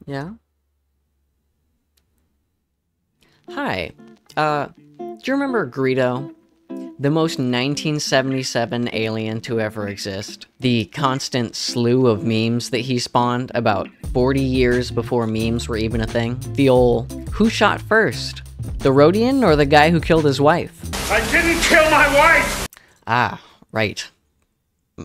Yeah? Hi. Do you remember Greedo? The most 1977 alien to ever exist. The constant slew of memes that he spawned about 40 years before memes were even a thing. The ol' who shot first? The Rhodian or the guy who killed his wife? I didn't kill my wife! Ah, right.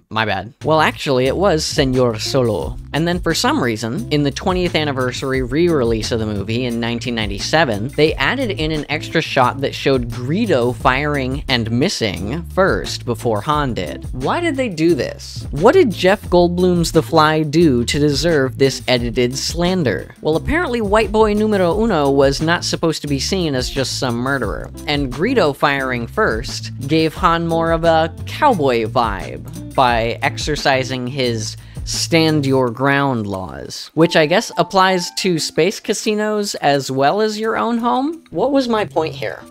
My bad. Well, actually, it was Senor Solo. And then for some reason, in the 20th anniversary re-release of the movie in 1997, they added in an extra shot that showed Greedo firing and missing first before Han did. Why did they do this? What did Jeff Goldblum's The Fly do to deserve this edited slander? Well, apparently White Boy Numero Uno was not supposed to be seen as just some murderer, and Greedo firing first gave Han more of a cowboy vibe by exercising his stand your ground laws, which I guess applies to space casinos as well as your own home? What was my point here?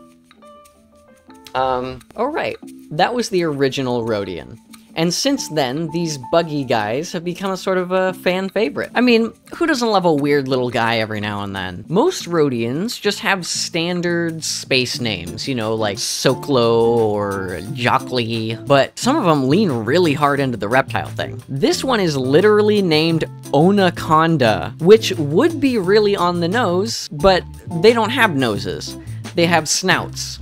Oh right, that was the original Rhodian. And since then, these buggy guys have become a sort of a fan favorite. I mean, who doesn't love a weird little guy every now and then? Most Rhodians just have standard space names, you know, like Soklo or Jockly, but some of them lean really hard into the reptile thing. This one is literally named Onaconda, which would be really on the nose, but they don't have noses. They have snouts.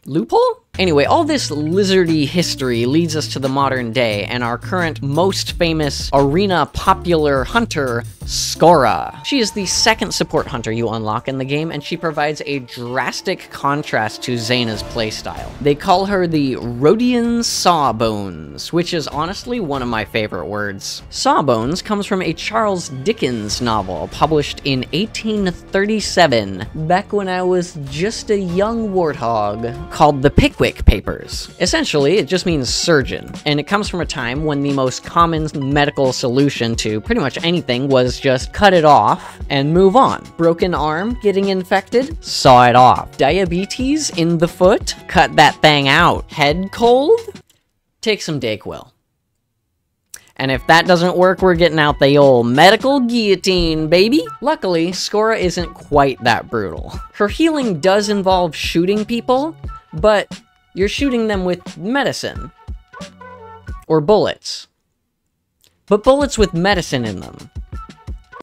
Loophole? Anyway, all this lizardy history leads us to the modern day and our current most famous arena popular hunter, SKORA. She is the second support hunter you unlock in the game, and she provides a drastic contrast to Xana's playstyle. They call her the Rhodian Sawbones, which is honestly one of my favorite words. Sawbones comes from a Charles Dickens novel published in 1837, back when I was just a young warthog, called The Pickwick Papers. Essentially, it just means surgeon, and it comes from a time when the most common medical solution to pretty much anything was just cut it off and move on. Broken arm getting infected? Saw it off. Diabetes in the foot? Cut that thing out. Head cold? Take some Dayquil. And if that doesn't work, we're getting out the old medical guillotine, baby! Luckily, SKORA isn't quite that brutal. Her healing does involve shooting people, but you're shooting them with medicine. Or bullets. But bullets with medicine in them.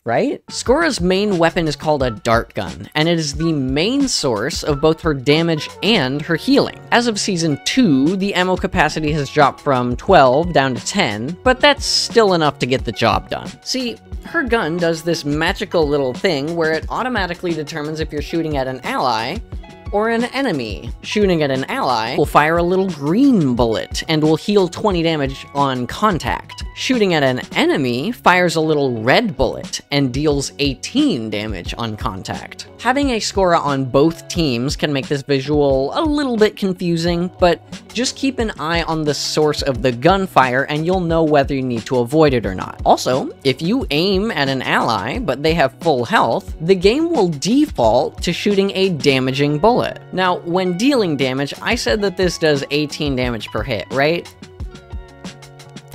Right? SKORA's main weapon is called a dart gun, and it is the main source of both her damage and her healing. As of Season 2, the ammo capacity has dropped from 12 down to 10, but that's still enough to get the job done. See, her gun does this magical little thing where it automatically determines if you're shooting at an ally or an enemy. Shooting at an ally will fire a little green bullet and will heal 20 damage on contact. Shooting at an enemy fires a little red bullet and deals 18 damage on contact. Having a SKORA on both teams can make this visual a little bit confusing, but just keep an eye on the source of the gunfire and you'll know whether you need to avoid it or not. Also, if you aim at an ally, but they have full health, the game will default to shooting a damaging bullet. Now, when dealing damage, I said that this does 18 damage per hit, right?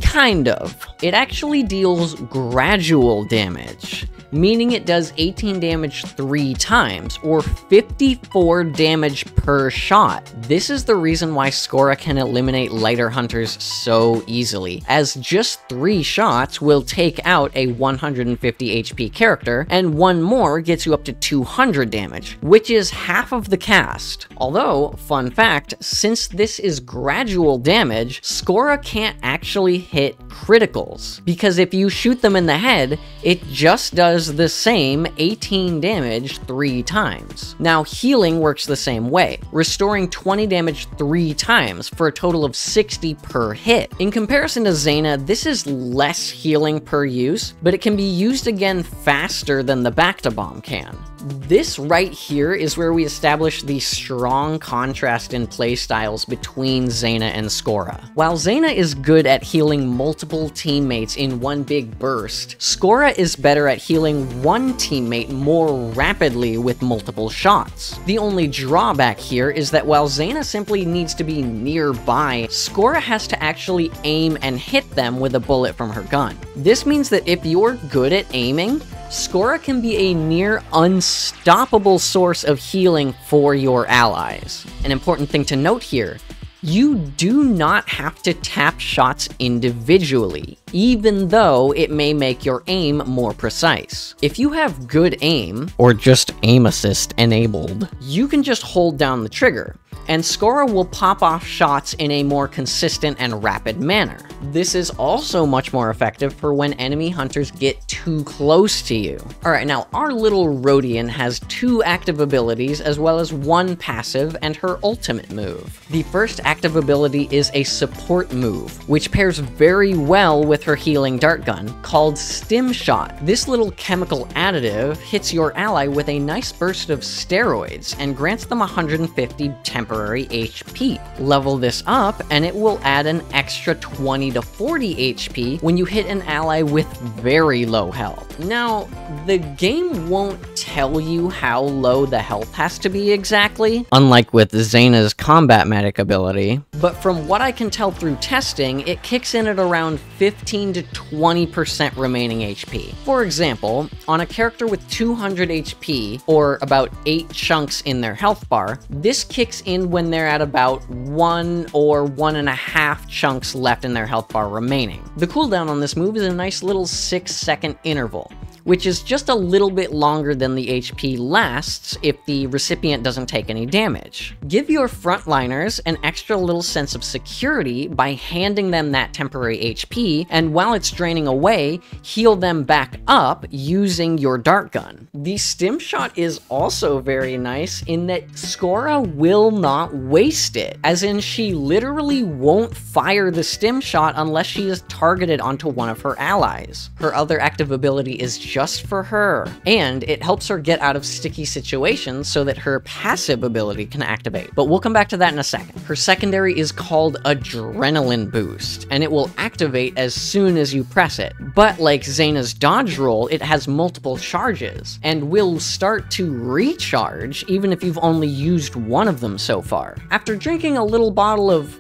Kind of. It actually deals gradual damage, meaning it does 18 damage 3 times, or 54 damage per shot. This is the reason why SKORA can eliminate lighter hunters so easily, as just 3 shots will take out a 150 HP character, and one more gets you up to 200 damage, which is half of the cast. Although, fun fact, since this is gradual damage, SKORA can't actually hit criticals, because if you shoot them in the head, it just does the same 18 damage 3 times. Now, healing works the same way, restoring 20 damage 3 times for a total of 60 per hit. In comparison to Xana, this is less healing per use, but it can be used again faster than the back-to-bomb can. This right here is where we establish the strong contrast in playstyles between Xana and SKORA. While Xana is good at healing multiple teammates in one big burst, SKORA is better at healing one teammate more rapidly with multiple shots. The only drawback here is that while Xana simply needs to be nearby, SKORA has to actually aim and hit them with a bullet from her gun. This means that if you're good at aiming, SKORA can be a near unstoppable source of healing for your allies. An important thing to note here, you do not have to tap shots individually, even though it may make your aim more precise. If you have good aim, or just aim assist enabled, you can just hold down the trigger, and SKORA will pop off shots in a more consistent and rapid manner. This is also much more effective for when enemy hunters get too close to you. Alright, now our little Rodian has 2 active abilities as well as 1 passive and her ultimate move. The first active ability is a support move, which pairs very well with her healing dart gun, called Stim Shot. This little chemical additive hits your ally with a nice burst of steroids and grants them 150 temporary HP. Level this up and it will add an extra 20 to 40 HP when you hit an ally with very low health. Now, the game won't tell you how low the health has to be exactly, unlike with Xayna's combat medic ability, but from what I can tell through testing, it kicks in at around 15 to 20% remaining HP. For example, on a character with 200 HP, or about 8 chunks in their health bar, this kicks in when they're at about 1 or 1.5 chunks left in their health bar remaining. The cooldown on this move is a nice little 6-second interval, which is just a little bit longer than the HP lasts if the recipient doesn't take any damage. Give your frontliners an extra little sense of security by handing them that temporary HP, and while it's draining away, heal them back up using your dart gun. The Stim Shot is also very nice in that SKORA will not waste it, as in she literally won't fire the Stim Shot unless she is targeted onto one of her allies. Her other active ability is just for her, and it helps her get out of sticky situations so that her passive ability can activate, but we'll come back to that in a second. Her secondary is called Adrenaline Boost, and it will activate as soon as you press it, but like Xayna's dodge roll, it has multiple charges, and will start to recharge even if you've only used one of them so far. After drinking a little bottle of...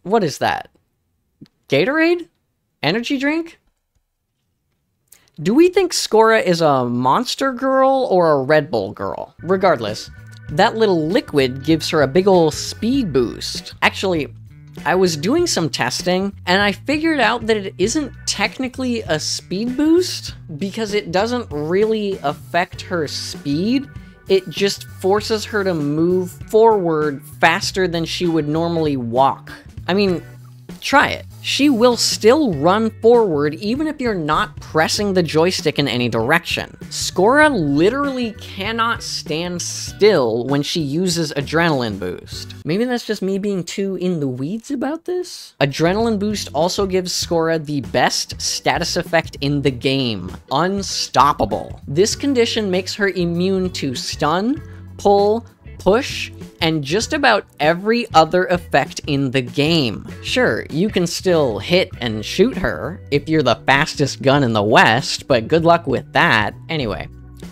what is that? Gatorade? Energy drink? Do we think SKORA is a Monster girl or a Red Bull girl? Regardless, that little liquid gives her a big ol' speed boost. Actually, I was doing some testing, and I figured out that it isn't technically a speed boost, because it doesn't really affect her speed. It just forces her to move forward faster than she would normally walk. I mean, try it. She will still run forward even if you're not pressing the joystick in any direction. SKORA literally cannot stand still when she uses Adrenaline Boost. Maybe that's just me being too in the weeds about this? Adrenaline Boost also gives SKORA the best status effect in the game, Unstoppable. This condition makes her immune to stun, pull, push, and just about every other effect in the game. Sure, you can still hit and shoot her if you're the fastest gun in the West, but good luck with that. Anyway,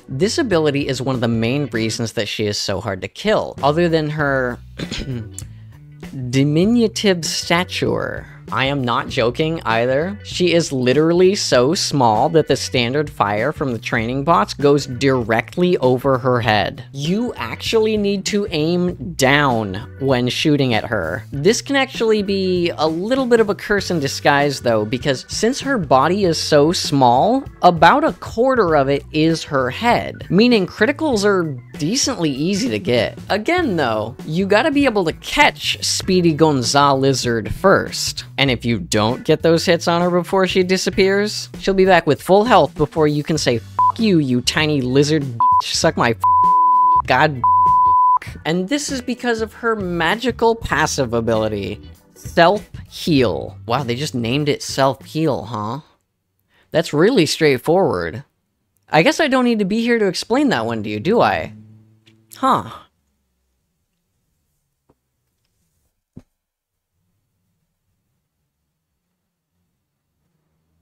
this ability is one of the main reasons that she is so hard to kill, other than her diminutive stature. I am not joking either. She is literally so small that the standard fire from the training bots goes directly over her head. You actually need to aim down when shooting at her. This can actually be a little bit of a curse in disguise though, because since her body is so small, about a quarter of it is her head, meaning criticals are decently easy to get. Again though, you gotta be able to catch Speedy Gonzal Lizard first. And if you don't get those hits on her before she disappears, she'll be back with full health before you can say, "F you, you tiny lizard bitch, suck my god." And this is because of her magical passive ability, Self-Heal. Wow, they just named it Self-Heal, huh? That's really straightforward. I guess I don't need to be here to explain that one to you, do I? Huh.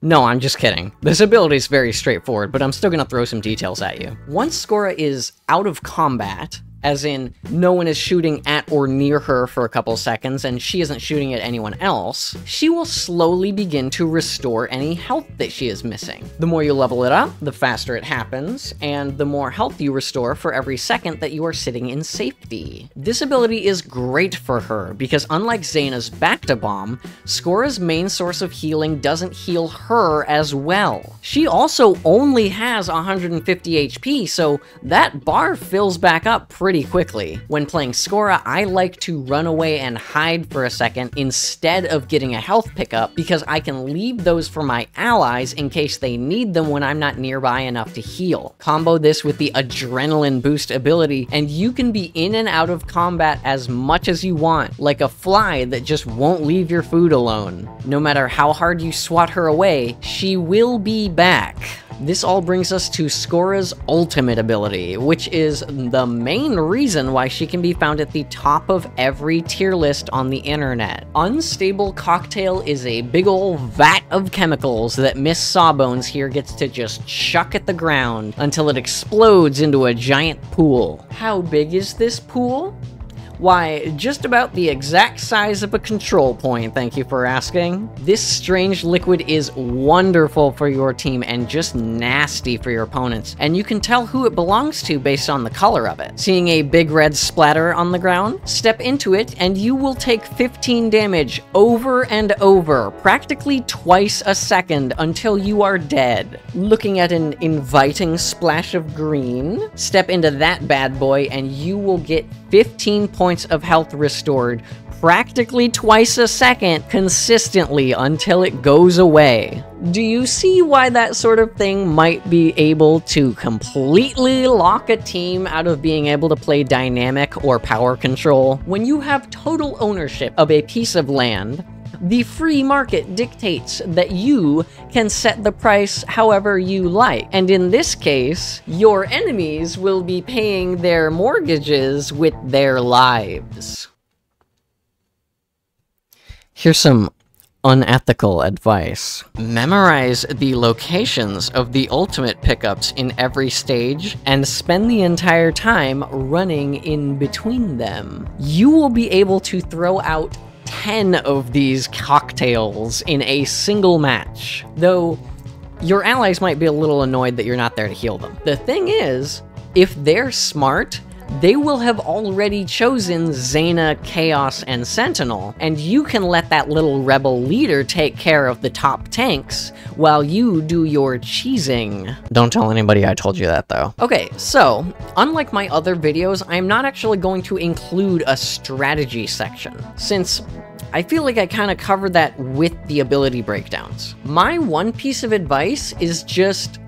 No, I'm just kidding. This ability is very straightforward, but I'm still gonna throw some details at you. Once SKORA is out of combat, as in no one is shooting at or near her for a couple seconds and she isn't shooting at anyone else, she will slowly begin to restore any health that she is missing. The more you level it up, the faster it happens, and the more health you restore for every second that you are sitting in safety. This ability is great for her because unlike Zaina's back-to-bomb, SKORA's main source of healing doesn't heal her as well. She also only has 150 HP, so that bar fills back up pretty quickly. When playing SKORA, I like to run away and hide for a second instead of getting a health pickup because I can leave those for my allies in case they need them when I'm not nearby enough to heal. Combo this with the adrenaline boost ability and you can be in and out of combat as much as you want, like a fly that just won't leave your food alone. No matter how hard you swat her away, she will be back. This all brings us to SKORA's ultimate ability, which is the main reason why she can be found at the top of every tier list on the internet. Unstable Cocktail is a big ol' vat of chemicals that Miss Sawbones here gets to just chuck at the ground until it explodes into a giant pool. How big is this pool? Why, just about the exact size of a control point, thank you for asking. This strange liquid is wonderful for your team and just nasty for your opponents, and you can tell who it belongs to based on the color of it. Seeing a big red splatter on the ground? Step into it and you will take 15 damage over and over, practically twice a second until you are dead. Looking at an inviting splash of green? Step into that bad boy and you will get 15 points of health restored practically twice a second consistently until it goes away. Do you see why that sort of thing might be able to completely lock a team out of being able to play dynamic or power control? When you have total ownership of a piece of land, the free market dictates that you can set the price however you like. And in this case, your enemies will be paying their mortgages with their lives. Here's some unethical advice. Memorize the locations of the ultimate pickups in every stage and spend the entire time running in between them. You will be able to throw out 10 of these cocktails in a single match, though your allies might be a little annoyed that you're not there to heal them. The thing is, if they're smart, they will have already chosen Zaina, Chaos, and Sentinel, and you can let that little rebel leader take care of the top tanks while you do your cheesing. Don't tell anybody I told you that, though. Okay, so, unlike my other videos, I'm not actually going to include a strategy section, since I feel like I kind of covered that with the ability breakdowns. My one piece of advice is just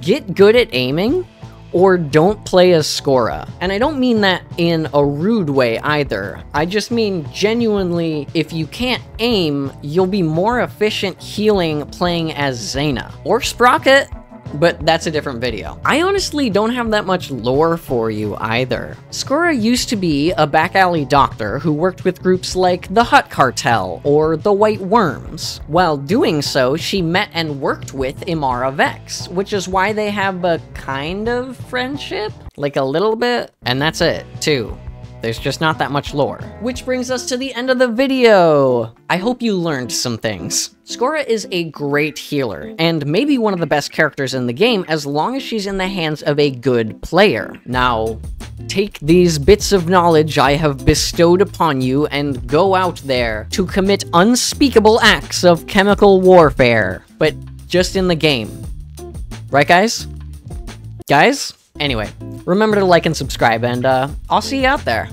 get good at aiming, or don't play as SKORA. And I don't mean that in a rude way either. I just mean genuinely, if you can't aim, you'll be more efficient healing playing as Zaina. Or Sprocket, but that's a different video. I honestly don't have that much lore for you either. SKORA used to be a back alley doctor who worked with groups like the Hut Cartel or the White Worms. While doing so, she met and worked with Imara Vex, which is why they have a kind of friendship, like a little bit, and that's it, too. There's just not that much lore. Which brings us to the end of the video. I hope you learned some things. SKORA is a great healer, and maybe one of the best characters in the game as long as she's in the hands of a good player. Now, take these bits of knowledge I have bestowed upon you and go out there to commit unspeakable acts of chemical warfare. But just in the game. Right, guys? Guys? Anyway, remember to like and subscribe, and I'll see you out there.